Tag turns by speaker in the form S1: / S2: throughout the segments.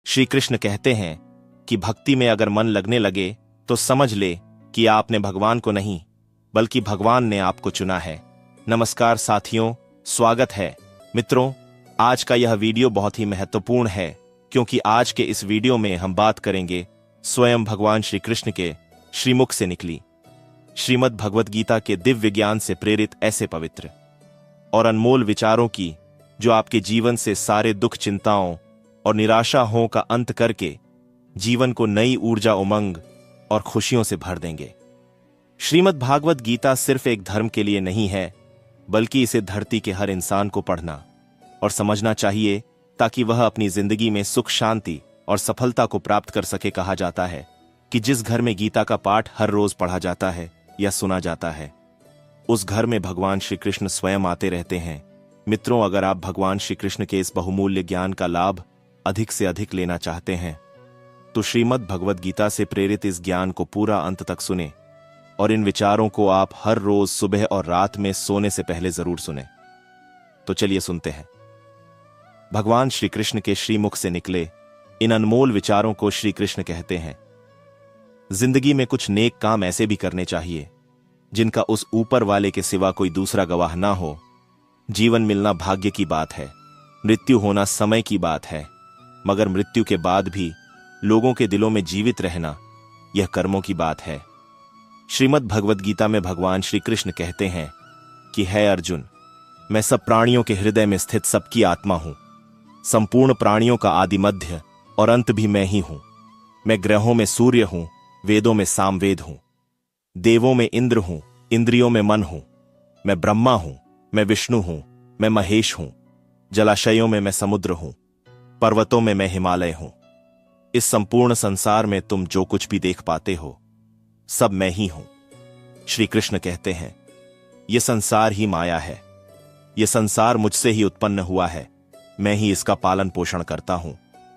S1: श्री कृष्ण कहते हैं कि भक्ति में अगर मन लगने लगे तो समझ ले कि आपने भगवान को नहीं बल्कि भगवान ने आपको चुना है। नमस्कार साथियों, स्वागत है। मित्रों, आज का यह वीडियो बहुत ही महत्वपूर्ण है क्योंकि आज के इस वीडियो में हम बात करेंगे स्वयं भगवान श्री कृष्ण के श्रीमुख से निकली श्रीमद् भगवत गीता के दिव्य ज्ञान से प्रेरित ऐसे पवित्र और अनमोल विचारों की जो आपके जीवन से सारे दुख, चिंताओं और निराशाओं का अंत करके जीवन को नई ऊर्जा, उमंग और खुशियों से भर देंगे। श्रीमद् भागवत गीता सिर्फ एक धर्म के लिए नहीं है, बल्कि इसे धरती के हर इंसान को पढ़ना और समझना चाहिए ताकि वह अपनी जिंदगी में सुख, शांति और सफलता को प्राप्त कर सके। कहा जाता है कि जिस घर में गीता का पाठ हर रोज पढ़ा जाता है या सुना जाता है, उस घर में भगवान श्री कृष्ण स्वयं आते रहते हैं। मित्रों, अगर आप भगवान श्री कृष्ण के इस बहुमूल्य ज्ञान का लाभ अधिक से अधिक लेना चाहते हैं तो श्रीमद् भगवत गीता से प्रेरित इस ज्ञान को पूरा अंत तक सुने और इन विचारों को आप हर रोज सुबह और रात में सोने से पहले जरूर सुने। तो चलिए सुनते हैं। भगवान श्री कृष्ण के श्रीमुख से निकले इन अनमोल विचारों को श्री कृष्ण कहते हैं, जिंदगी में कुछ नेक काम ऐसे भी करने चाहिए जिनका उस ऊपर वाले के सिवा कोई दूसरा गवाह ना हो। जीवन मिलना भाग्य की बात है, मृत्यु होना समय की बात है, मगर मृत्यु के बाद भी लोगों के दिलों में जीवित रहना यह कर्मों की बात है। श्रीमद् भगवत गीता में भगवान श्री कृष्ण कहते हैं कि है अर्जुन, मैं सब प्राणियों के हृदय में स्थित सबकी आत्मा हूं। संपूर्ण प्राणियों का आदि, मध्य और अंत भी मैं ही हूं। मैं ग्रहों में सूर्य हूं, वेदों में सामवेद हूं, देवों में इंद्र हूं, इंद्रियों में मन हूं। मैं ब्रह्मा हूं, मैं विष्णु हूं, मैं महेश हूं। जलाशयों में मैं समुद्र हूं, पर्वतों में मैं हिमालय हूं। इस संपूर्ण संसार में तुम जो कुछ भी देख पाते हो सब मैं ही हूं। श्री कृष्ण कहते हैं, यह संसार ही माया है, यह संसार मुझसे ही उत्पन्न हुआ है। मैं ही इसका पालन पोषण करता हूं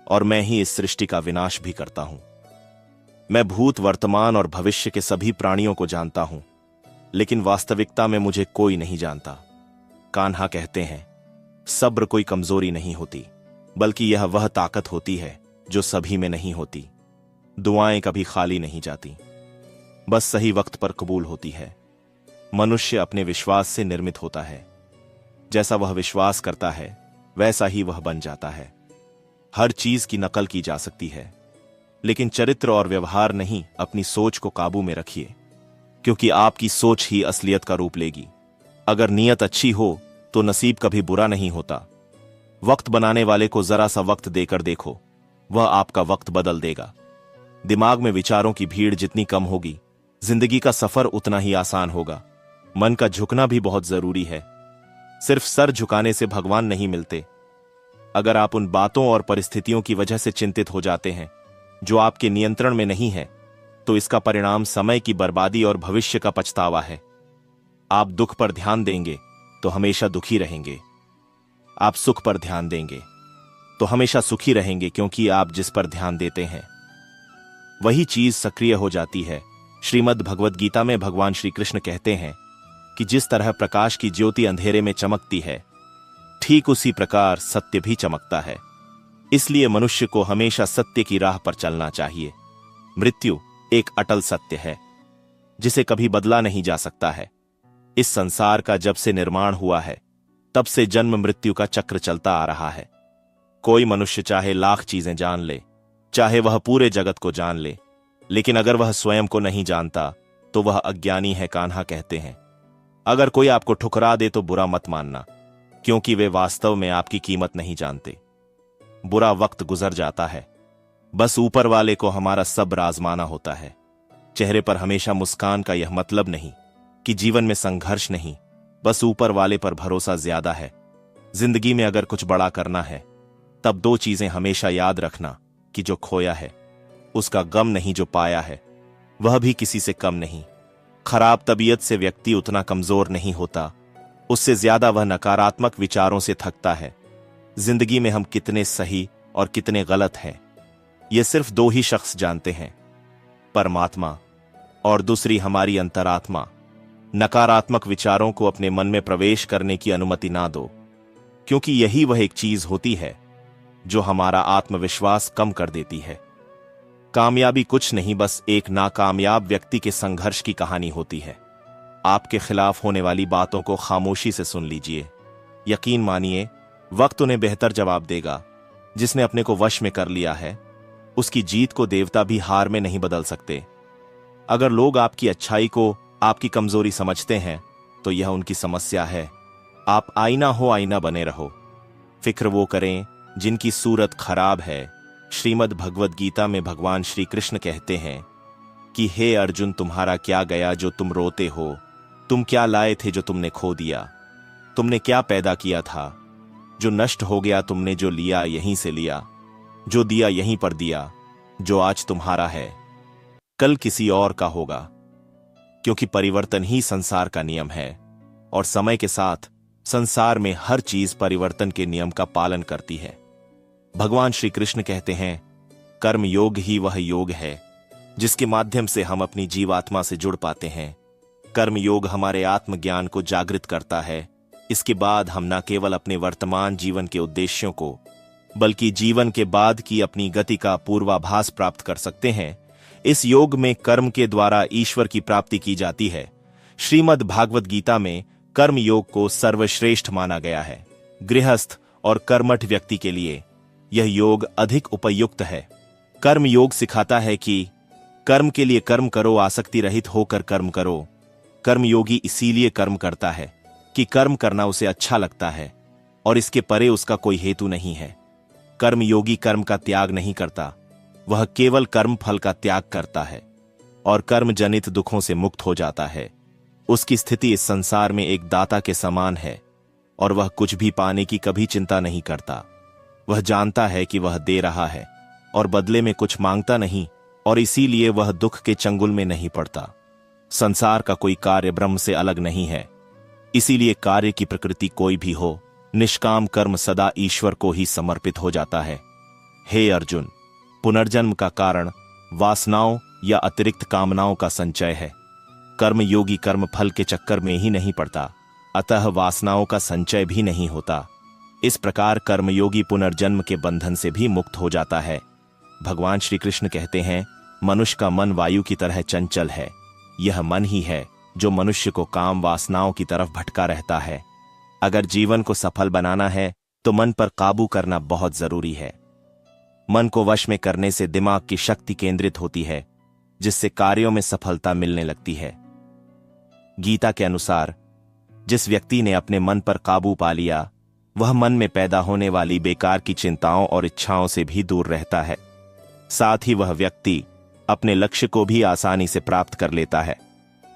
S1: और मैं ही इस सृष्टि का विनाश भी करता हूं। मैं भूत, वर्तमान और भविष्य के सभी प्राणियों को जानता हूं, लेकिन वास्तविकता में मुझे कोई नहीं जानता। कान्हा कहते हैं, सब्र कोई कमजोरी नहीं होती, बल्कि यह वह ताकत होती है जो सभी में नहीं होती। दुआएं कभी खाली नहीं जाती, बस सही वक्त पर कबूल होती है। मनुष्य अपने विश्वास से निर्मित होता है, जैसा वह विश्वास करता है वैसा ही वह बन जाता है। हर चीज की नकल की जा सकती है, लेकिन चरित्र और व्यवहार नहीं। अपनी सोच को काबू में रखिए, क्योंकि आपकी सोच ही असलियत का रूप लेगी। अगर नीयत अच्छी हो तो नसीब कभी बुरा नहीं होता। वक्त बनाने वाले को जरा सा वक्त देकर देखो, वह आपका वक्त बदल देगा। दिमाग में विचारों की भीड़ जितनी कम होगी, जिंदगी का सफर उतना ही आसान होगा। मन का झुकना भी बहुत जरूरी है। सिर्फ सर झुकाने से भगवान नहीं मिलते। अगर आप उन बातों और परिस्थितियों की वजह से चिंतित हो जाते हैं जो आपके नियंत्रण में नहीं है, तो इसका परिणाम समय की बर्बादी और भविष्य का पछतावा है। आप दुख पर ध्यान देंगे तो हमेशा दुखी रहेंगे। आप सुख पर ध्यान देंगे तो हमेशा सुखी रहेंगे, क्योंकि आप जिस पर ध्यान देते हैं वही चीज सक्रिय हो जाती है। श्रीमद् भगवत गीता में भगवान श्री कृष्ण कहते हैं कि जिस तरह प्रकाश की ज्योति अंधेरे में चमकती है, ठीक उसी प्रकार सत्य भी चमकता है। इसलिए मनुष्य को हमेशा सत्य की राह पर चलना चाहिए। मृत्यु एक अटल सत्य है जिसे कभी बदला नहीं जा सकता है। इस संसार का जब से निर्माण हुआ है तब से जन्म मृत्यु का चक्र चलता आ रहा है। कोई मनुष्य चाहे लाख चीजें जान ले, चाहे वह पूरे जगत को जान ले, लेकिन अगर वह स्वयं को नहीं जानता तो वह अज्ञानी है। कान्हा कहते हैं, अगर कोई आपको ठुकरा दे तो बुरा मत मानना, क्योंकि वे वास्तव में आपकी कीमत नहीं जानते। बुरा वक्त गुजर जाता है, बस ऊपर वाले को हमारा सब्र आजमाना होता है। चेहरे पर हमेशा मुस्कान का यह मतलब नहीं कि जीवन में संघर्ष नहीं, बस ऊपर वाले पर भरोसा ज्यादा है। जिंदगी में अगर कुछ बड़ा करना है तब दो चीजें हमेशा याद रखना कि जो खोया है उसका गम नहीं, जो पाया है वह भी किसी से कम नहीं। खराब तबीयत से व्यक्ति उतना कमजोर नहीं होता, उससे ज्यादा वह नकारात्मक विचारों से थकता है। जिंदगी में हम कितने सही और कितने गलत हैं, ये सिर्फ दो ही शख्स जानते हैं, परमात्मा और दूसरी हमारी अंतरात्मा। नकारात्मक विचारों को अपने मन में प्रवेश करने की अनुमति ना दो, क्योंकि यही वह एक चीज होती है जो हमारा आत्मविश्वास कम कर देती है। कामयाबी कुछ नहीं, बस एक नाकामयाब व्यक्ति के संघर्ष की कहानी होती है। आपके खिलाफ होने वाली बातों को खामोशी से सुन लीजिए। यकीन मानिए, वक्त उन्हें बेहतर जवाब देगा। जिसने अपने को वश में कर लिया है, उसकी जीत को देवता भी हार में नहीं बदल सकते। अगर लोग आपकी अच्छाई को आपकी कमजोरी समझते हैं, तो यह उनकी समस्या है। आप आईना हो, आईना बने रहो। फिक्र वो करें जिनकी सूरत खराब है। श्रीमद् भगवद गीता में भगवान श्री कृष्ण कहते हैं कि हे अर्जुन, तुम्हारा क्या गया जो तुम रोते हो? तुम क्या लाए थे जो तुमने खो दिया? तुमने क्या पैदा किया था जो नष्ट हो गया? तुमने जो लिया यहीं से लिया, जो दिया यहीं पर दिया। जो आज तुम्हारा है, कल किसी और का होगा, क्योंकि परिवर्तन ही संसार का नियम है। और समय के साथ संसार में हर चीज परिवर्तन के नियम का पालन करती है। भगवान श्री कृष्ण कहते हैं, कर्म योग ही वह योग है जिसके माध्यम से हम अपनी जीवात्मा से जुड़ पाते हैं। कर्म योग हमारे आत्मज्ञान को जागृत करता है। इसके बाद हम न केवल अपने वर्तमान जीवन के उद्देश्यों को, बल्कि जीवन के बाद की अपनी गति का पूर्वाभास प्राप्त कर सकते हैं। इस योग में कर्म के द्वारा ईश्वर की प्राप्ति की जाती है। श्रीमद् भागवत गीता में कर्म योग को सर्वश्रेष्ठ माना गया है। गृहस्थ और कर्मठ व्यक्ति के लिए यह योग अधिक उपयुक्त है। कर्म योग सिखाता है कि कर्म के लिए कर्म करो, आसक्ति रहित होकर कर्म करो। कर्मयोगी इसीलिए कर्म करता है कि कर्म करना उसे अच्छा लगता है और इसके परे उसका कोई हेतु नहीं है। कर्मयोगी कर्म का त्याग नहीं करता, वह केवल कर्म फल का त्याग करता है और कर्म जनित दुखों से मुक्त हो जाता है। उसकी स्थिति इस संसार में एक दाता के समान है और वह कुछ भी पाने की कभी चिंता नहीं करता। वह जानता है कि वह दे रहा है और बदले में कुछ मांगता नहीं, और इसीलिए वह दुख के चंगुल में नहीं पड़ता। संसार का कोई कार्य ब्रह्म से अलग नहीं है, इसीलिए कार्य की प्रकृति कोई भी हो, निष्काम कर्म सदा ईश्वर को ही समर्पित हो जाता है। हे अर्जुन, पुनर्जन्म का कारण वासनाओं या अतिरिक्त कामनाओं का संचय है। कर्मयोगी कर्म फल के चक्कर में ही नहीं पड़ता, अतः वासनाओं का संचय भी नहीं होता। इस प्रकार कर्मयोगी पुनर्जन्म के बंधन से भी मुक्त हो जाता है। भगवान श्री कृष्ण कहते हैं, मनुष्य का मन वायु की तरह चंचल है। यह मन ही है जो मनुष्य को काम वासनाओं की तरफ भटका रहता है। अगर जीवन को सफल बनाना है तो मन पर काबू करना बहुत जरूरी है। मन को वश में करने से दिमाग की शक्ति केंद्रित होती है, जिससे कार्यों में सफलता मिलने लगती है। गीता के अनुसार जिस व्यक्ति ने अपने मन पर काबू पा लिया, वह मन में पैदा होने वाली बेकार की चिंताओं और इच्छाओं से भी दूर रहता है। साथ ही वह व्यक्ति अपने लक्ष्य को भी आसानी से प्राप्त कर लेता है।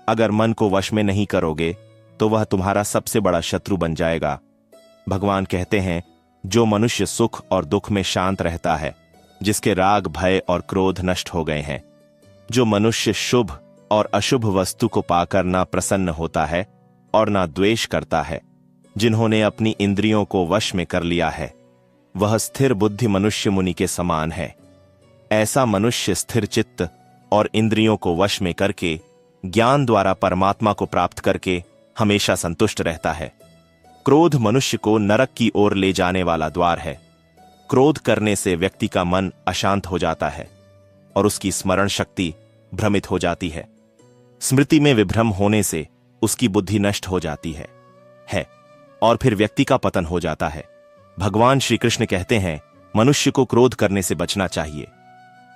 S1: अगर मन को वश में नहीं करोगे तो वह तुम्हारा सबसे बड़ा शत्रु बन जाएगा। भगवान कहते हैं, जो मनुष्य सुख और दुख में शांत रहता है, जिसके राग भय और क्रोध नष्ट हो गए हैं, जो मनुष्य शुभ और अशुभ वस्तु को पाकर ना प्रसन्न होता है और ना द्वेष करता है, जिन्होंने अपनी इंद्रियों को वश में कर लिया है, वह स्थिर बुद्धि मनुष्य मुनि के समान है। ऐसा मनुष्य स्थिर चित्त और इंद्रियों को वश में करके ज्ञान द्वारा परमात्मा को प्राप्त करके हमेशा संतुष्ट रहता है। क्रोध मनुष्य को नरक की ओर ले जाने वाला द्वार है। क्रोध करने से व्यक्ति का मन अशांत हो जाता है और उसकी स्मरण शक्ति भ्रमित हो जाती है। स्मृति में विभ्रम होने से उसकी बुद्धि नष्ट हो जाती है और फिर व्यक्ति का पतन हो जाता है। भगवान श्री कृष्ण कहते हैं, मनुष्य को क्रोध करने से बचना चाहिए।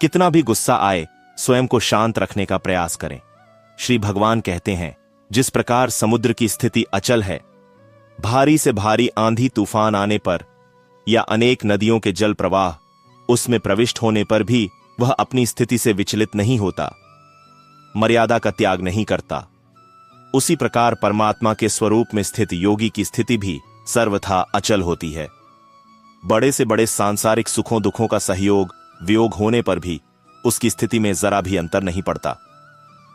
S1: कितना भी गुस्सा आए, स्वयं को शांत रखने का प्रयास करें। श्री भगवान कहते हैं, जिस प्रकार समुद्र की स्थिति अचल है, भारी से भारी आंधी तूफान आने पर या अनेक नदियों के जल प्रवाह उसमें प्रविष्ट होने पर भी वह अपनी स्थिति से विचलित नहीं होता, मर्यादा का त्याग नहीं करता, उसी प्रकार परमात्मा के स्वरूप में स्थित योगी की स्थिति भी सर्वथा अचल होती है। बड़े से बड़े सांसारिक सुखों दुखों का सहयोग वियोग होने पर भी उसकी स्थिति में जरा भी अंतर नहीं पड़ता।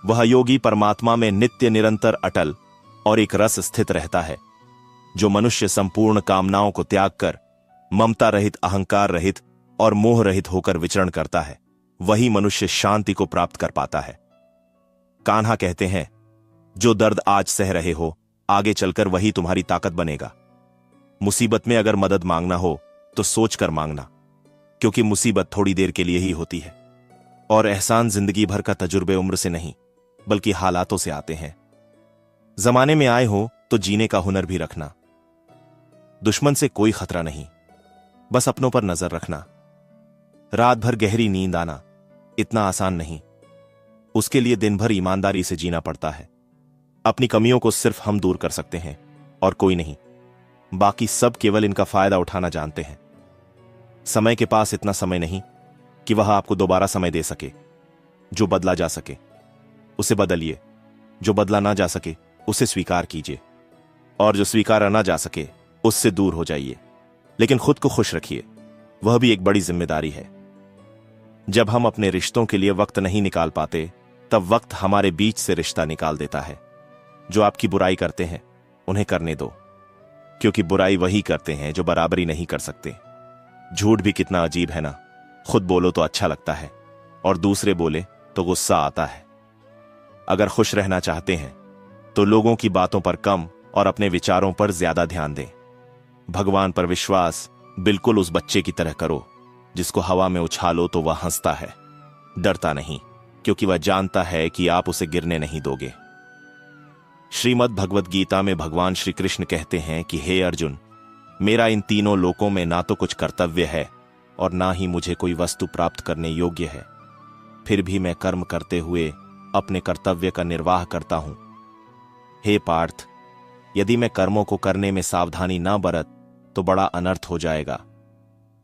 S1: वह योगी परमात्मा में नित्य निरंतर अटल और एक रस स्थित रहता है। जो मनुष्य संपूर्ण कामनाओं को त्याग कर ममता रहित, अहंकार रहित और मोह रहित होकर विचरण करता है, वही मनुष्य शांति को प्राप्त कर पाता है। कान्हा कहते हैं, जो दर्द आज सह रहे हो, आगे चलकर वही तुम्हारी ताकत बनेगा। मुसीबत में अगर मदद मांगना हो तो सोचकर मांगना, क्योंकि मुसीबत थोड़ी देर के लिए ही होती है और एहसान जिंदगी भर का तजुर्बे उम्र से नहीं बल्कि हालातों से आते हैं। जमाने में आए हो तो जीने का हुनर भी रखना। दुश्मन से कोई खतरा नहीं, बस अपनों पर नजर रखना। रात भर गहरी नींद आना इतना आसान नहीं, उसके लिए दिन भर ईमानदारी से जीना पड़ता है। अपनी कमियों को सिर्फ हम दूर कर सकते हैं और कोई नहीं। बाकी सब केवल इनका फायदा उठाना जानते हैं। समय के पास इतना समय नहीं कि वह आपको दोबारा समय दे सके। जो बदला जा सके उसे बदलिए, जो बदला ना जा सके उसे स्वीकार कीजिए, और जो स्वीकारा ना जा सके उससे दूर हो जाइए। लेकिन खुद को खुश रखिए, वह भी एक बड़ी जिम्मेदारी है। जब हम अपने रिश्तों के लिए वक्त नहीं निकाल पाते तब वक्त हमारे बीच से रिश्ता निकाल देता है। जो आपकी बुराई करते हैं उन्हें करने दो, क्योंकि बुराई वही करते हैं जो बराबरी नहीं कर सकते। झूठ भी कितना अजीब है ना, खुद बोलो तो अच्छा लगता है और दूसरे बोले तो गुस्सा आता है। अगर खुश रहना चाहते हैं तो लोगों की बातों पर कम और अपने विचारों पर ज्यादा ध्यान दें। भगवान पर विश्वास बिल्कुल उस बच्चे की तरह करो जिसको हवा में उछालो तो वह हंसता है, डरता नहीं, क्योंकि वह जानता है कि आप उसे गिरने नहीं दोगे। श्रीमद् भगवद गीता में भगवान श्री कृष्ण कहते हैं कि हे अर्जुन, मेरा इन तीनों लोकों में ना तो कुछ कर्तव्य है और ना ही मुझे कोई वस्तु प्राप्त करने योग्य है, फिर भी मैं कर्म करते हुए अपने कर्तव्य का निर्वाह करता हूं। हे पार्थ, यदि मैं कर्मों को करने में सावधानी ना बरत तो बड़ा अनर्थ हो जाएगा,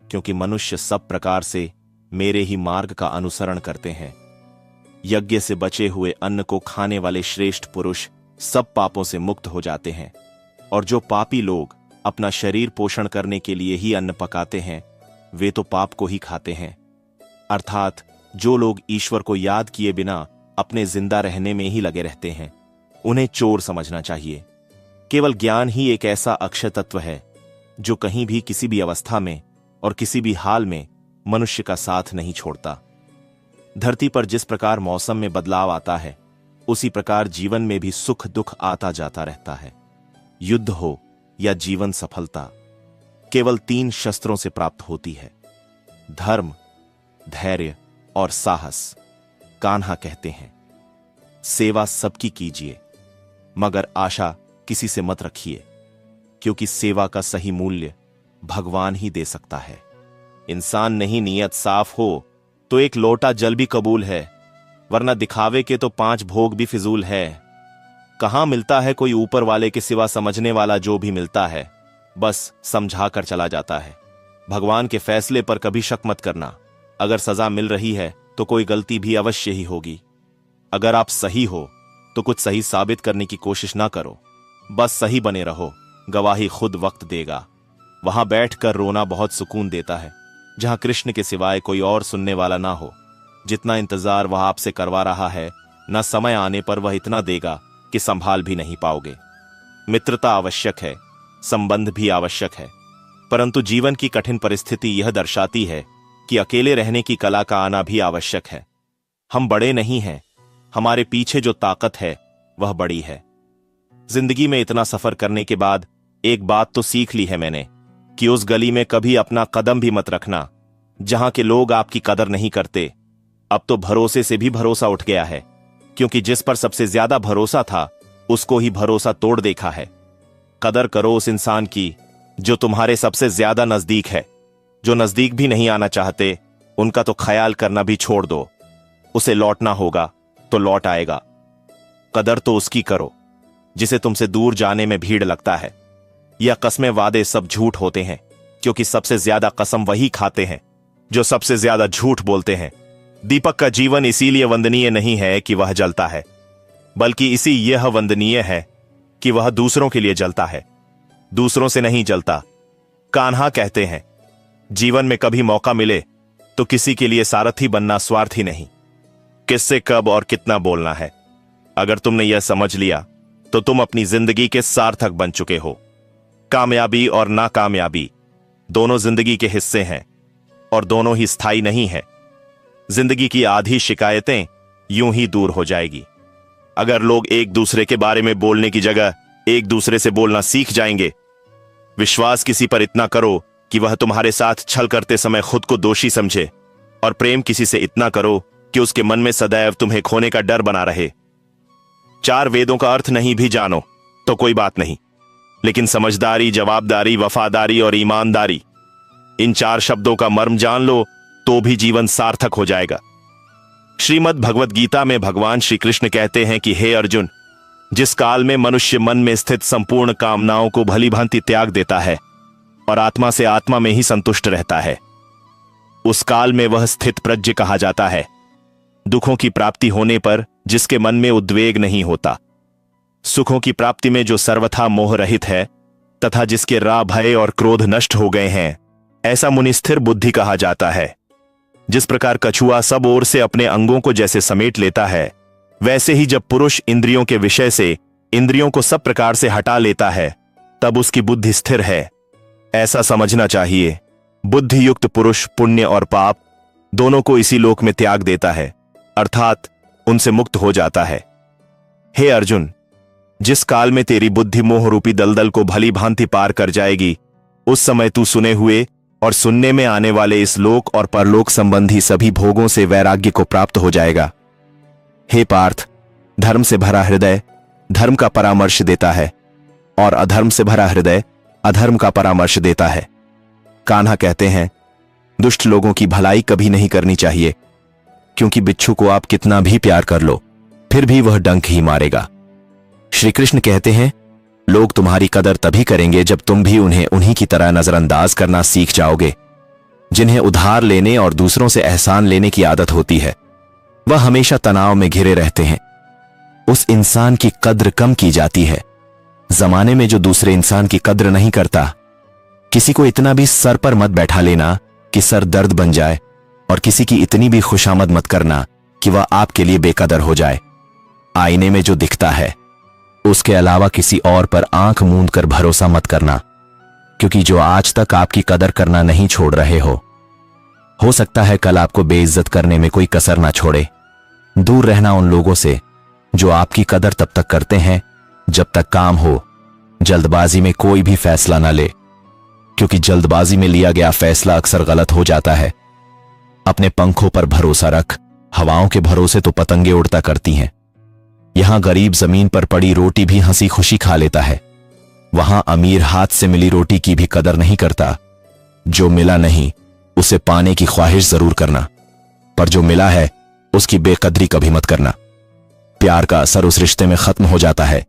S1: क्योंकि मनुष्य सब प्रकार से मेरे ही मार्ग का अनुसरण करते हैं। यज्ञ से बचे हुए अन्न को खाने वाले श्रेष्ठ पुरुष सब पापों से मुक्त हो जाते हैं, और जो पापी लोग अपना शरीर पोषण करने के लिए ही अन्न पकाते हैं वे तो पाप को ही खाते हैं। अर्थात जो लोग ईश्वर को याद किए बिना अपने जिंदा रहने में ही लगे रहते हैं उन्हें चोर समझना चाहिए। केवल ज्ञान ही एक ऐसा अक्षय तत्व है जो कहीं भी किसी भी अवस्था में और किसी भी हाल में मनुष्य का साथ नहीं छोड़ता। धरती पर जिस प्रकार मौसम में बदलाव आता है उसी प्रकार जीवन में भी सुख दुख आता जाता रहता है। युद्ध हो या जीवन सफलता केवल 3 शस्त्रों से प्राप्त होती है, धर्म, धैर्य और साहस। कान्हा कहते हैं, सेवा सबकी कीजिए मगर आशा किसी से मत रखिए, क्योंकि सेवा का सही मूल्य भगवान ही दे सकता है। इंसान नहीं नियत साफ हो तो एक लोटा जल भी कबूल है, वरना दिखावे के तो 5 भोग भी फिजूल है। कहां मिलता है कोई ऊपर वाले के सिवा समझने वाला, जो भी मिलता है बस समझा कर चला जाता है। भगवान के फैसले पर कभी शक मत करना। अगर सजा मिल रही है तो कोई गलती भी अवश्य ही होगी। अगर आप सही हो तो कुछ सही साबित करने की कोशिश ना करो, बस सही बने रहो, गवाही खुद वक्त देगा। वहां बैठकर रोना बहुत सुकून देता है, जहां कृष्ण के सिवाय कोई और सुनने वाला ना हो। जितना इंतजार वह आपसे करवा रहा है, न समय आने पर वह इतना देगा कि संभाल भी नहीं पाओगे। मित्रता आवश्यक है, संबंध भी आवश्यक है, परंतु जीवन की कठिन परिस्थिति यह दर्शाती है कि अकेले रहने की कला का आना भी आवश्यक है। हम बड़े नहीं हैं, हमारे पीछे जो ताकत है वह बड़ी है। जिंदगी में इतना सफर करने के बाद एक बात तो सीख ली है मैंने कि उस गली में कभी अपना कदम भी मत रखना जहां के लोग आपकी कदर नहीं करते। अब तो भरोसे से भी भरोसा उठ गया है, क्योंकि जिस पर सबसे ज्यादा भरोसा था उसको ही भरोसा तोड़ देखा है। कदर करो उस इंसान की जो तुम्हारे सबसे ज्यादा नजदीक है। जो नजदीक भी नहीं आना चाहते उनका तो ख्याल करना भी छोड़ दो। उसे लौटना होगा तो लौट आएगा। कदर तो उसकी करो जिसे तुमसे दूर जाने में भीड़ लगता है। यह कस्में वादे सब झूठ होते हैं, क्योंकि सबसे ज्यादा कसम वही खाते हैं जो सबसे ज्यादा झूठ बोलते हैं। दीपक का जीवन इसीलिए वंदनीय नहीं है कि वह जलता है, बल्कि इसी यह वंदनीय है कि वह दूसरों के लिए जलता है, दूसरों से नहीं जलता। कान्हा कहते हैं, जीवन में कभी मौका मिले तो किसी के लिए सारथी बनना स्वार्थी नहीं, किससे कब और कितना बोलना है। अगर तुमने यह समझ लिया तो तुम अपनी जिंदगी के सार्थक बन चुके हो। कामयाबी और नाकामयाबी दोनों जिंदगी के हिस्से हैं और दोनों ही स्थायी नहीं है। जिंदगी की आधी शिकायतें यूं ही दूर हो जाएगी अगर लोग एक दूसरे के बारे में बोलने की जगह एक दूसरे से बोलना सीख जाएंगे। विश्वास किसी पर इतना करो कि वह तुम्हारे साथ छल करते समय खुद को दोषी समझे, और प्रेम किसी से इतना करो कि उसके मन में सदैव तुम्हें खोने का डर बना रहे। 4 वेदों का अर्थ नहीं भी जानो तो कोई बात नहीं, लेकिन समझदारी, जवाबदारी, वफादारी और ईमानदारी, इन 4 शब्दों का मर्म जान लो तो भी जीवन सार्थक हो जाएगा। श्रीमद् भगवत गीता में भगवान श्री कृष्ण कहते हैं कि हे अर्जुन, जिस काल में मनुष्य मन में स्थित संपूर्ण कामनाओं को भली भांति त्याग देता है और आत्मा से आत्मा में ही संतुष्ट रहता है, उस काल में वह स्थित प्रज्ञ कहा जाता है। दुखों की प्राप्ति होने पर जिसके मन में उद्वेग नहीं होता, सुखों की प्राप्ति में जो सर्वथा मोह रहित है तथा जिसके राग, भय और क्रोध नष्ट हो गए हैं, ऐसा मुनि स्थिर बुद्धि कहा जाता है। जिस प्रकार कछुआ सब ओर से अपने अंगों को जैसे समेट लेता है, वैसे ही जब पुरुष इंद्रियों के विषय से इंद्रियों को सब प्रकार से हटा लेता है, तब उसकी बुद्धि स्थिर है, ऐसा समझना चाहिए। बुद्धि युक्त पुरुष पुण्य और पाप दोनों को इसी लोक में त्याग देता है, अर्थात उनसे मुक्त हो जाता है। हे अर्जुन, जिस काल में तेरी बुद्धि मोह रूपी दलदल को भली भांति पार कर जाएगी, उस समय तू सुने हुए और सुनने में आने वाले इस लोक और परलोक संबंधी सभी भोगों से वैराग्य को प्राप्त हो जाएगा। हे पार्थ, धर्म से भरा हृदय धर्म का परामर्श देता है और अधर्म से भरा हृदय अधर्म का परामर्श देता है। कान्हा कहते हैं, दुष्ट लोगों की भलाई कभी नहीं करनी चाहिए, क्योंकि बिच्छू को आप कितना भी प्यार कर लो फिर भी वह डंक ही मारेगा। श्री कृष्ण कहते हैं, लोग तुम्हारी कदर तभी करेंगे जब तुम भी उन्हें उन्हीं की तरह नजरअंदाज करना सीख जाओगे। जिन्हें उधार लेने और दूसरों से एहसान लेने की आदत होती है, वह हमेशा तनाव में घिरे रहते हैं। उस इंसान की कद्र कम की जाती है। जमाने में जो दूसरे इंसान की कद्र नहीं करता, किसी को इतना भी सर पर मत बैठा लेना कि सर दर्द बन जाए, और किसी की इतनी भी खुशामद मत करना कि वह आपके लिए बेकदर हो जाए। आईने में जो दिखता है उसके अलावा किसी और पर आंख मूंद कर भरोसा मत करना, क्योंकि जो आज तक आपकी कदर करना नहीं छोड़ रहे हो सकता है कल आपको बेइज्जत करने में कोई कसर ना छोड़े। दूर रहना उन लोगों से जो आपकी कदर तब तक करते हैं जब तक काम हो। जल्दबाजी में कोई भी फैसला ना ले, क्योंकि जल्दबाजी में लिया गया फैसला अक्सर गलत हो जाता है। अपने पंखों पर भरोसा रख, हवाओं के भरोसे तो पतंगे उड़ता करती हैं। यहां गरीब जमीन पर पड़ी रोटी भी हंसी खुशी खा लेता है, वहां अमीर हाथ से मिली रोटी की भी कदर नहीं करता। जो मिला नहीं उसे पाने की ख्वाहिश जरूर करना, पर जो मिला है उसकी बेकदरी कभी मत करना। प्यार का असर उस रिश्ते में खत्म हो जाता है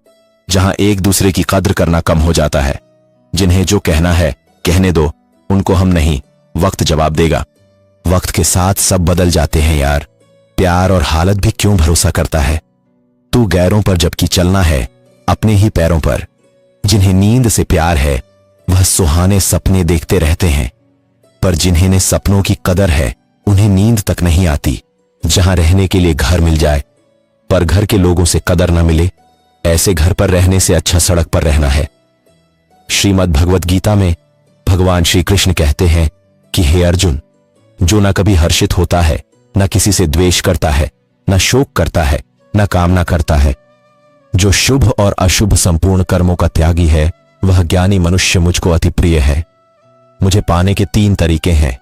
S1: जहां एक दूसरे की कद्र करना कम हो जाता है। जिन्हें जो कहना है कहने दो, उनको हम नहीं, वक्त जवाब देगा। वक्त के साथ सब बदल जाते हैं यार। प्यार और हालत भी क्यों भरोसा करता है। तू गैरों पर जबकि चलना है अपने ही पैरों पर। जिन्हें नींद से प्यार है वह सुहाने सपने देखते रहते हैं, पर जिन्हें ने सपनों की कदर है उन्हें नींद तक नहीं आती। जहां रहने के लिए घर मिल जाए पर घर के लोगों से कदर न मिले, ऐसे घर पर रहने से अच्छा सड़क पर रहना है। श्रीमद् भगवत गीता में भगवान श्री कृष्ण कहते हैं कि हे अर्जुन, जो न कभी हर्षित होता है, न किसी से द्वेष करता है, न शोक करता है, न कामना करता है, जो शुभ और अशुभ संपूर्ण कर्मों का त्यागी है, वह ज्ञानी मनुष्य मुझको अति प्रिय है। मुझे पाने के 3 तरीके हैं,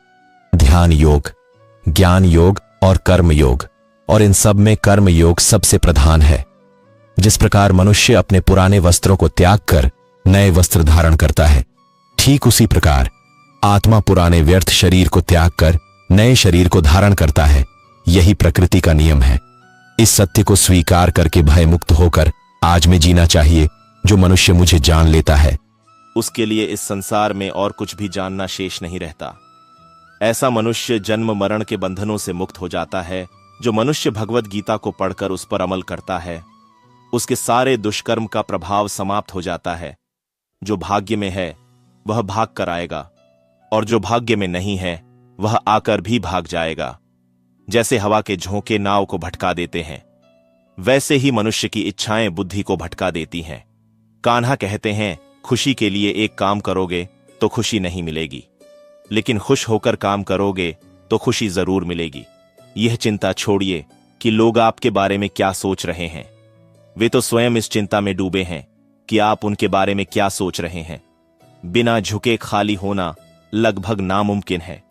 S1: ध्यान योग, ज्ञान योग और कर्म योग, और इन सब में कर्म योग सबसे प्रधान है। जिस प्रकार मनुष्य अपने पुराने वस्त्रों को त्याग कर नए वस्त्र धारण करता है, ठीक उसी प्रकार आत्मा पुराने व्यर्थ शरीर को त्याग कर नए शरीर को धारण करता है। यही प्रकृति का नियम है। इस सत्य को स्वीकार करके भय मुक्त होकर आज में जीना चाहिए। जो मनुष्य मुझे जान लेता है, उसके लिए इस संसार में और कुछ भी जानना शेष नहीं रहता। ऐसा मनुष्य जन्म मरण के बंधनों से मुक्त हो जाता है। जो मनुष्य भगवत गीता को पढ़कर उस पर अमल करता है, उसके सारे दुष्कर्म का प्रभाव समाप्त हो जाता है। जो भाग्य में है वह भाग कर आएगा, और जो भाग्य में नहीं है वह आकर भी भाग जाएगा। जैसे हवा के झोंके नाव को भटका देते हैं, वैसे ही मनुष्य की इच्छाएं बुद्धि को भटका देती हैं। कान्हा कहते हैं, खुशी के लिए एक काम करोगे तो खुशी नहीं मिलेगी, लेकिन खुश होकर काम करोगे तो खुशी जरूर मिलेगी। यह चिंता छोड़िए कि लोग आपके बारे में क्या सोच रहे हैं। वे तो स्वयं इस चिंता में डूबे हैं कि आप उनके बारे में क्या सोच रहे हैं। बिना झुके खाली होना लगभग नामुमकिन है।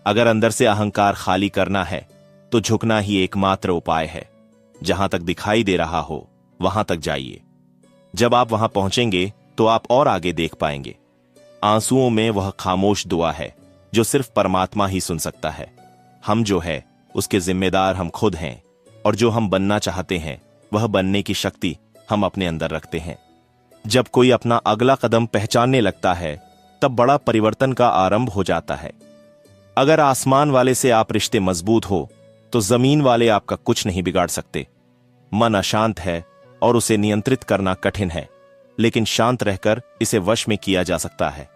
S1: अगर अंदर से अहंकार खाली करना है तो झुकना ही एकमात्र उपाय है। जहां तक दिखाई दे रहा हो वहां तक जाइए। जब आप वहां पहुंचेंगे तो आप और आगे देख पाएंगे। आंसुओं में वह खामोश दुआ है जो सिर्फ परमात्मा ही सुन सकता है। हम जो है उसके जिम्मेदार हम खुद हैं, और जो हम बनना चाहते हैं वह बनने की शक्ति हम अपने अंदर रखते हैं। जब कोई अपना अगला कदम पहचानने लगता है तब बड़ा परिवर्तन का आरंभ हो जाता है। अगर आसमान वाले से आप रिश्ते मजबूत हो तो जमीन वाले आपका कुछ नहीं बिगाड़ सकते। मन अशांत है और उसे नियंत्रित करना कठिन है, लेकिन शांत रहकर इसे वश में किया जा सकता है।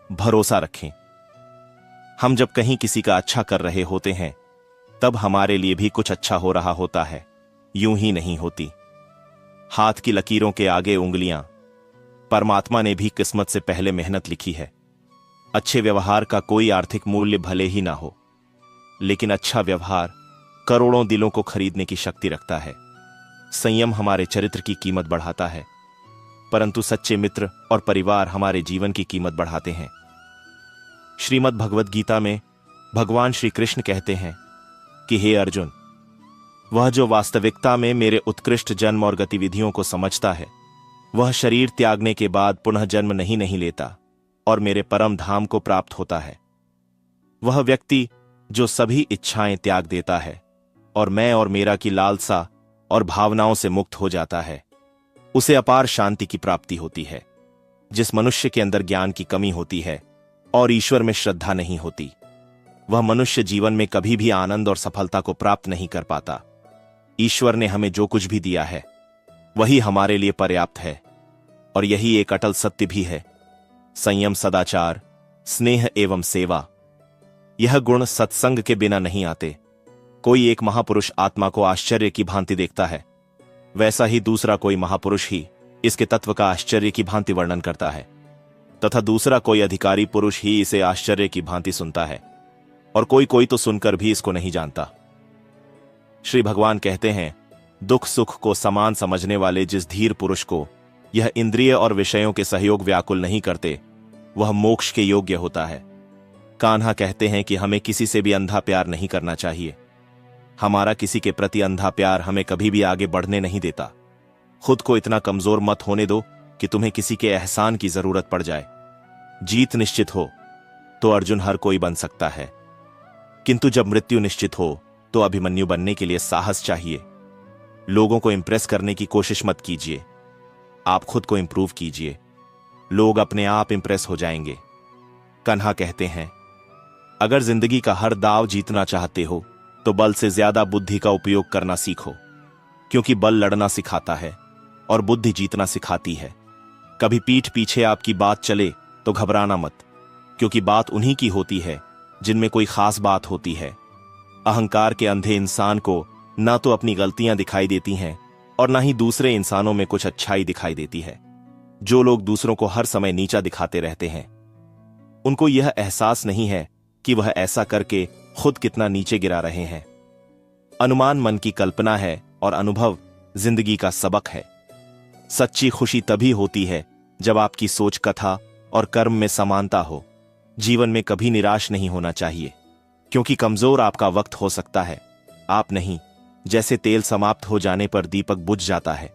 S1: भरोसा रखें। हम जब कहीं किसी का अच्छा कर रहे होते हैं तब हमारे लिए भी कुछ अच्छा हो रहा होता है, यूं ही नहीं होती। हाथ की लकीरों के आगे उंगलियां। परमात्मा ने भी किस्मत से पहले मेहनत लिखी है। अच्छे व्यवहार का कोई आर्थिक मूल्य भले ही ना हो, लेकिन अच्छा व्यवहार करोड़ों दिलों को खरीदने की शक्ति रखता है। संयम हमारे चरित्र की कीमत बढ़ाता है, परंतु सच्चे मित्र और परिवार हमारे जीवन की कीमत बढ़ाते हैं। श्रीमद् भगवद गीता में भगवान श्री कृष्ण कहते हैं कि हे अर्जुन, वह जो वास्तविकता में मेरे उत्कृष्ट जन्म और गतिविधियों को समझता है वह शरीर त्यागने के बाद पुनः जन्म नहीं लेता और मेरे परम धाम को प्राप्त होता है। वह व्यक्ति जो सभी इच्छाएं त्याग देता है और मैं और मेरा की लालसा और भावनाओं से मुक्त हो जाता है, उसे अपार शांति की प्राप्ति होती है। जिस मनुष्य के अंदर ज्ञान की कमी होती है और ईश्वर में श्रद्धा नहीं होती, वह मनुष्य जीवन में कभी भी आनंद और सफलता को प्राप्त नहीं कर पाता। ईश्वर ने हमें जो कुछ भी दिया है वही हमारे लिए पर्याप्त है, और यही एक अटल सत्य भी है। संयम, सदाचार, स्नेह एवं सेवा, यह गुण सत्संग के बिना नहीं आते। कोई एक महापुरुष आत्मा को आश्चर्य की भांति देखता है, वैसा ही दूसरा कोई महापुरुष ही इसके तत्व का आश्चर्य की भांति वर्णन करता है, तथा दूसरा कोई अधिकारी पुरुष ही इसे आश्चर्य की भांति सुनता है, और कोई तो सुनकर भी इसको नहीं जानता। श्री भगवान कहते हैं, दुख सुख को समान समझने वाले जिस धीर पुरुष को यह इंद्रिय और विषयों के सहयोग व्याकुल नहीं करते, वह मोक्ष के योग्य होता है। कान्हा कहते हैं कि हमें किसी से भी अंधा प्यार नहीं करना चाहिए। हमारा किसी के प्रति अंधा प्यार हमें कभी भी आगे बढ़ने नहीं देता। खुद को इतना कमजोर मत होने दो कि तुम्हें किसी के एहसान की जरूरत पड़ जाए। जीत निश्चित हो तो अर्जुन हर कोई बन सकता है, किंतु जब मृत्यु निश्चित हो तो अभिमन्यु बनने के लिए साहस चाहिए। लोगों को इंप्रेस करने की कोशिश मत कीजिए, आप खुद को इंप्रूव कीजिए, लोग अपने आप इंप्रेस हो जाएंगे। कन्हा कहते हैं, अगर जिंदगी का हर दाव जीतना चाहते हो तो बल से ज्यादा बुद्धि का उपयोग करना सीखो, क्योंकि बल लड़ना सिखाता है और बुद्धि जीतना सिखाती है। कभी पीठ पीछे आपकी बात चले तो घबराना मत, क्योंकि बात उन्हीं की होती है जिनमें कोई खास बात होती है। अहंकार के अंधे इंसान को ना तो अपनी गलतियां दिखाई देती हैं और ना ही दूसरे इंसानों में कुछ अच्छाई दिखाई देती है। जो लोग दूसरों को हर समय नीचा दिखाते रहते हैं, उनको यह एहसास नहीं है कि वह ऐसा करके खुद कितना नीचे गिरा रहे हैं। अनुमान मन की कल्पना है और अनुभव जिंदगी का सबक है। सच्ची खुशी तभी होती है जब आपकी सोच, कथा और कर्म में समानता हो। जीवन में कभी निराश नहीं होना चाहिए, क्योंकि कमजोर आपका वक्त हो सकता है, आप नहीं। जैसे तेल समाप्त हो जाने पर दीपक बुझ जाता है,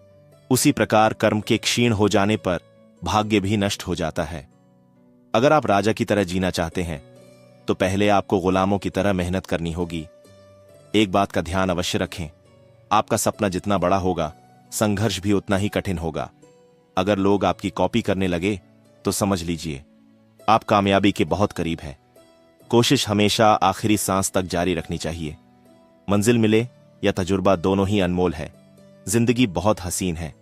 S1: उसी प्रकार कर्म के क्षीण हो जाने पर भाग्य भी नष्ट हो जाता है। अगर आप राजा की तरह जीना चाहते हैं तो पहले आपको गुलामों की तरह मेहनत करनी होगी। एक बात का ध्यान अवश्य रखें, आपका सपना जितना बड़ा होगा, संघर्ष भी उतना ही कठिन होगा। अगर लोग आपकी कॉपी करने लगे तो समझ लीजिए आप कामयाबी के बहुत करीब हैं। कोशिश हमेशा आखिरी सांस तक जारी रखनी चाहिए। मंजिल मिले या तजुर्बा, दोनों ही अनमोल है। जिंदगी बहुत हसीन है,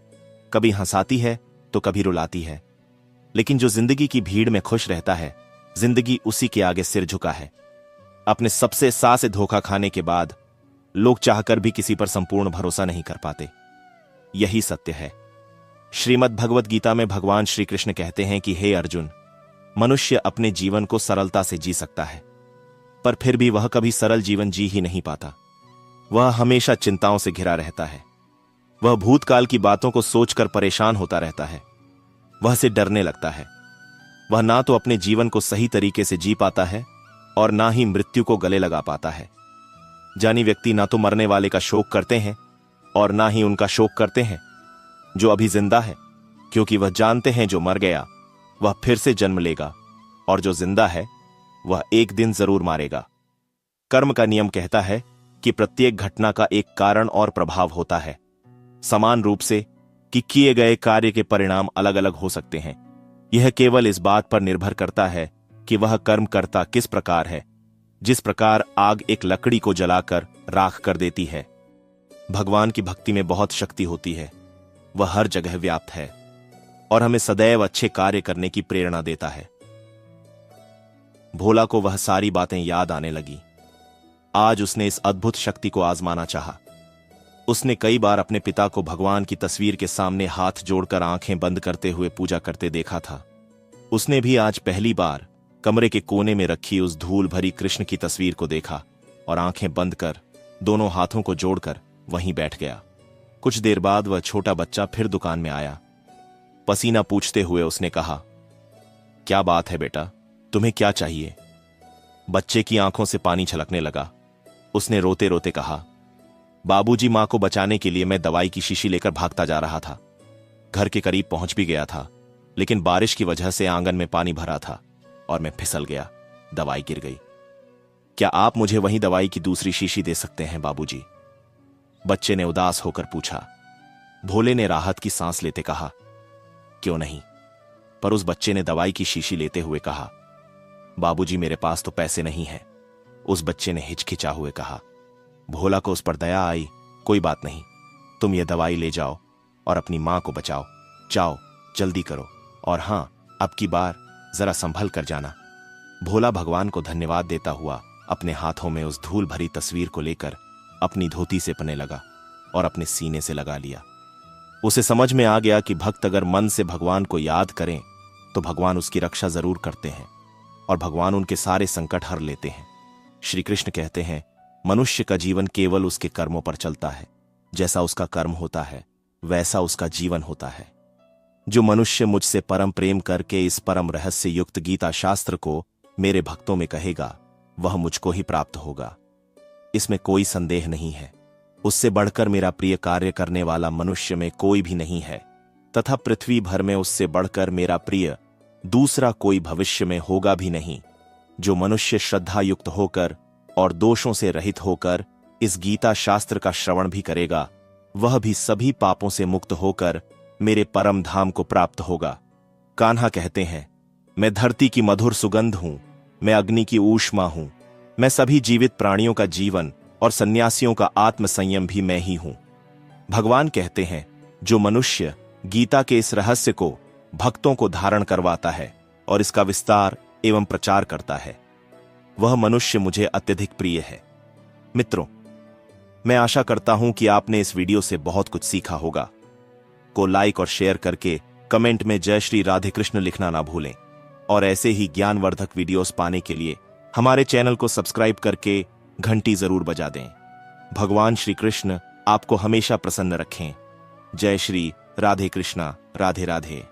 S1: कभी हंसाती है तो कभी रुलाती है, लेकिन जो जिंदगी की भीड़ में खुश रहता है, जिंदगी उसी के आगे सिर झुका है। अपने सबसे सा से धोखा खाने के बाद लोग चाहकर भी किसी पर संपूर्ण भरोसा नहीं कर पाते। यही सत्य है। श्रीमद् भगवद गीता में भगवान श्री कृष्ण कहते हैं कि हे अर्जुन, मनुष्य अपने जीवन को सरलता से जी सकता है, पर फिर भी वह कभी सरल जीवन जी ही नहीं पाता। वह हमेशा चिंताओं से घिरा रहता है। वह भूतकाल की बातों को सोचकर परेशान होता रहता है। वह से डरने लगता है। वह ना तो अपने जीवन को सही तरीके से जी पाता है और ना ही मृत्यु को गले लगा पाता है। जानी व्यक्ति ना तो मरने वाले का शोक करते हैं और ना ही उनका शोक करते हैं जो अभी जिंदा है, क्योंकि वह जानते हैं जो मर गया वह फिर से जन्म लेगा और जो जिंदा है वह एक दिन जरूर मारेगा। कर्म का नियम कहता है कि प्रत्येक घटना का एक कारण और प्रभाव होता है, समान रूप से कि किए गए कार्य के परिणाम अलग अलग हो सकते हैं। यह केवल इस बात पर निर्भर करता है कि वह कर्मकर्ता किस प्रकार है। जिस प्रकार आग एक लकड़ी को जलाकर राख कर देती है, भगवान की भक्ति में बहुत शक्ति होती है। वह हर जगह व्याप्त है और हमें सदैव अच्छे कार्य करने की प्रेरणा देता है। भोला को वह सारी बातें याद आने लगी। आज उसने इस अद्भुत शक्ति को आजमाना चाहा। उसने कई बार अपने पिता को भगवान की तस्वीर के सामने हाथ जोड़कर आंखें बंद करते हुए पूजा करते देखा था। उसने भी आज पहली बार कमरे के कोने में रखी उस धूल भरी कृष्ण की तस्वीर को देखा और आंखें बंद कर दोनों हाथों को जोड़कर वहीं बैठ गया। कुछ देर बाद वह छोटा बच्चा फिर दुकान में आया। पसीना पूछते हुए उसने कहा, क्या बात है बेटा, तुम्हें क्या चाहिए? बच्चे की आंखों से पानी छलकने लगा। उसने रोते रोते कहा, बाबूजी, मां को बचाने के लिए मैं दवाई की शीशी लेकर भागता जा रहा था। घर के करीब पहुंच भी गया था, लेकिन बारिश की वजह से आंगन में पानी भरा था और मैं फिसल गया, दवाई गिर गई। क्या आप मुझे वहीं दवाई की दूसरी शीशी दे सकते हैं बाबूजी? बच्चे ने उदास होकर पूछा। भोले ने राहत की सांस लेते कहा, क्यों नहीं। पर उस बच्चे ने दवाई की शीशी लेते हुए कहा, बाबूजी, मेरे पास तो पैसे नहीं है। उस बच्चे ने हिचकिचा हुए कहा। भोला को उस पर दया आई। कोई बात नहीं, तुम ये दवाई ले जाओ और अपनी मां को बचाओ। जाओ, जल्दी करो, और हां, अब की बार जरा संभल कर जाना। भोला भगवान को धन्यवाद देता हुआ अपने हाथों में उस धूल भरी तस्वीर को लेकर अपनी धोती से पने लगा और अपने सीने से लगा लिया। उसे समझ में आ गया कि भक्त अगर मन से भगवान को याद करें तो भगवान उसकी रक्षा जरूर करते हैं और भगवान उनके सारे संकट हर लेते हैं। श्री कृष्ण कहते हैं, मनुष्य का जीवन केवल उसके कर्मों पर चलता है। जैसा उसका कर्म होता है वैसा उसका जीवन होता है। जो मनुष्य मुझसे परम प्रेम करके इस परम रहस्य युक्त गीता शास्त्र को मेरे भक्तों में कहेगा वह मुझको ही प्राप्त होगा, इसमें कोई संदेह नहीं है। उससे बढ़कर मेरा प्रिय कार्य करने वाला मनुष्य में कोई भी नहीं है, तथा पृथ्वी भर में उससे बढ़कर मेरा प्रिय दूसरा कोई भविष्य में होगा भी नहीं। जो मनुष्य श्रद्धा युक्त होकर और दोषों से रहित होकर इस गीता शास्त्र का श्रवण भी करेगा, वह भी सभी पापों से मुक्त होकर मेरे परम धाम को प्राप्त होगा। कान्हा कहते हैं, मैं धरती की मधुर सुगंध हूं, मैं अग्नि की ऊष्मा हूं, मैं सभी जीवित प्राणियों का जीवन और सन्यासियों का आत्म संयम भी मैं ही हूं। भगवान कहते हैं, जो मनुष्य गीता के इस रहस्य को भक्तों को धारण करवाता है और इसका विस्तार एवं प्रचार करता है, वह मनुष्य मुझे अत्यधिक प्रिय है। मित्रों, मैं आशा करता हूं कि आपने इस वीडियो से बहुत कुछ सीखा होगा। को लाइक और शेयर करके कमेंट में जय श्री राधे कृष्ण लिखना ना भूलें और ऐसे ही ज्ञानवर्धक वीडियोस पाने के लिए हमारे चैनल को सब्सक्राइब करके घंटी जरूर बजा दें। भगवान श्री कृष्ण आपको हमेशा प्रसन्न रखें। जय श्री राधे कृष्णा। राधे राधे।